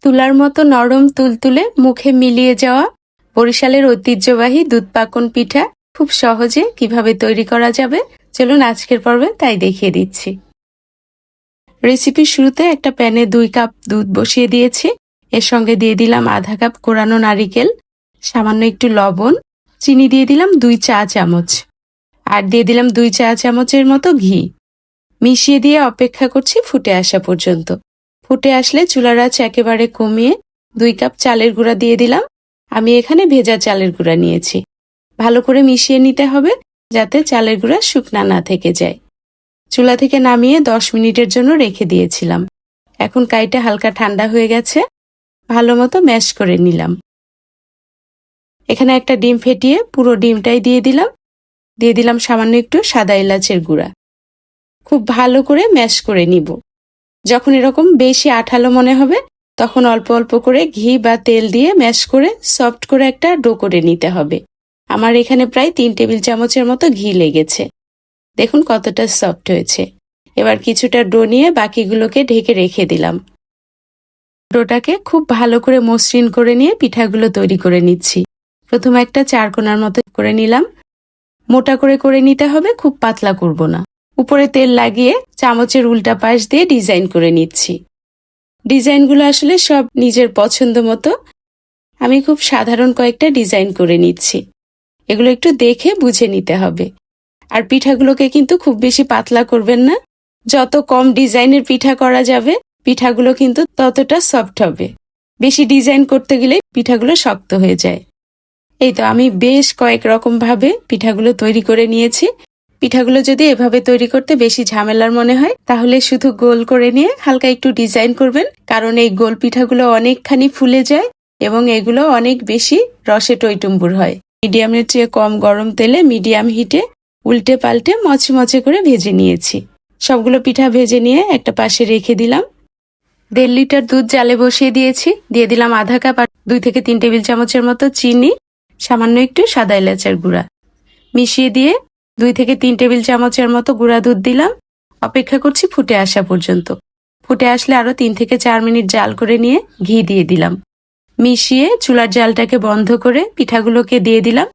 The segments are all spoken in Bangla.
তুলার মতো নরম তুলতুলে মুখে মিলিয়ে যাওয়া বরিশালের ঐতিহ্যবাহী দুধ পাকন পিঠা খুব সহজে কিভাবে তৈরি করা যাবে চলুন আজকের পর্বে তাই দেখিয়ে দিচ্ছি। রেসিপির শুরুতে একটা প্যানে 2 কাপ দুধ বসিয়ে দিয়েছি। এর সঙ্গে দিয়ে দিলাম আধা কাপ কোরানো নারিকেল, সামান্য একটু লবণ, চিনি দিয়ে দিলাম 2 চা চামচ, আর দিয়ে দিলাম 2 চা চামচের মতো ঘি। মিশিয়ে দিয়ে অপেক্ষা করছি ফুটে আসা পর্যন্ত। ফুটে আসলে চুলার আঁচ একেবারে কমিয়ে 2 কাপ চালের গুঁড়া দিয়ে দিলাম। আমি এখানে ভেজা চালের গুঁড়া নিয়েছি। ভালো করে মিশিয়ে নিতে হবে যাতে চালের গুঁড়া শুকনা না থেকে যায়। চুলা থেকে নামিয়ে 10 মিনিটের জন্য রেখে দিয়েছিলাম। এখন কাইটা হালকা ঠান্ডা হয়ে গেছে, ভালো মতো ম্যাশ করে নিলাম। এখানে একটা ডিম ফেটিয়ে পুরো ডিমটাই দিয়ে দিলাম সামান্য একটু সাদা এলাচের গুঁড়া। খুব ভালো করে ম্যাশ করে নিব। যখন এরকম বেশি আঠালো মনে হবে তখন অল্প অল্প করে ঘি বা তেল দিয়ে ম্যাশ করে সফট করে একটা ডো করে নিতে হবে। আমার এখানে প্রায় 3 টেবিল চামচের মতো ঘি লেগেছে। দেখুন কতটা সফট হয়েছে। এবার কিছুটা ডো নিয়ে বাকিগুলোকে ঢেকে রেখে দিলাম। ডোটাকে খুব ভালো করে মসৃণ করে নিয়ে পিঠাগুলো তৈরি করে নিচ্ছি। প্রথমে একটা 4 কোণার মতো করে নিলাম। মোটা করে নিতে হবে, খুব পাতলা করব না। উপরে তেল লাগিয়ে চামচের উল্টা পাশ দিয়ে ডিজাইন করে নিচ্ছি। ডিজাইনগুলো আসলে সব নিজের পছন্দ মতো। আমি খুব সাধারণ কয়েকটা ডিজাইন করে নিচ্ছি। এগুলো একটু দেখে বুঝে নিতে হবে। আর পিঠাগুলোকে কিন্তু খুব বেশি পাতলা করবেন না। যত কম ডিজাইনের পিঠা করা যাবে পিঠাগুলো কিন্তু ততটা সফট হবে। বেশি ডিজাইন করতে গেলে পিঠাগুলো শক্ত হয়ে যায়। এই তো আমি বেশ কয়েক রকম ভাবে পিঠাগুলো তৈরি করে নিয়েছি। পিঠাগুলো যদি এভাবে তৈরি করতে বেশি ঝামেলার মনে হয় তাহলে শুধু গোল করে নিয়ে হালকা একটু ডিজাইন করবেন, কারণ এই গোল পিঠাগুলো অনেকখানি ফুলে যায় এবং এগুলো অনেক বেশি রসে টইটুম্বুর হয়। মিডিয়ামের চেয়ে কম গরম তেলে মিডিয়াম হিটে উল্টে পাল্টে মচমচে করে ভেজে নিয়েছি। সবগুলো পিঠা ভেজে নিয়ে একটা পাশে রেখে দিলাম। 1.5 লিটার দুধ জালে বসিয়ে দিয়েছি। দিয়ে দিলাম আধা কাপ আর 2 থেকে 3 টেবিল চামচের মতো চিনি, সামান্য একটু সাদা এলাচের গুঁড়া মিশিয়ে দিয়ে 2 থেকে 3 টেবিল চামচের মতো গুঁড়া দুধ দিলাম। অপেক্ষা করছি ফুটে আসা পর্যন্ত। ফুটে আসলে আরো 3 থেকে 4 মিনিট জাল করে নিয়ে ঘি দিয়ে দিলাম। মিশিয়ে চুলার জালটাকে বন্ধ করে পিঠাগুলোকে দিয়ে দিলাম।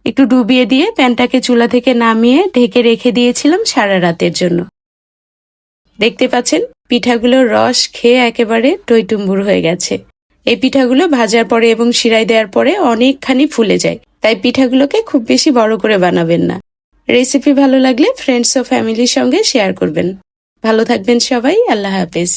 একটু ডুবিয়ে দিয়ে প্যানটাকে চুলা থেকে নামিয়ে ঢেকে রেখে দিয়েছিলাম সারা রাতের জন্য। দেখতে পাচ্ছেন পিঠাগুলোর রস খেয়ে একেবারে টইটুম্বুর হয়ে গেছে। এই পিঠাগুলো ভাজার পরে এবং শিরায় দেওয়ার পরে অনেকখানি ফুলে যায়, তাই পিঠাগুলোকে খুব বেশি বড় করে বানাবেন না। রেসিপি ভালো লাগলে ফ্রেন্ডস ও ফ্যামিলির সঙ্গে শেয়ার করবেন। ভালো থাকবেন সবাই। আল্লাহ হাফেজ।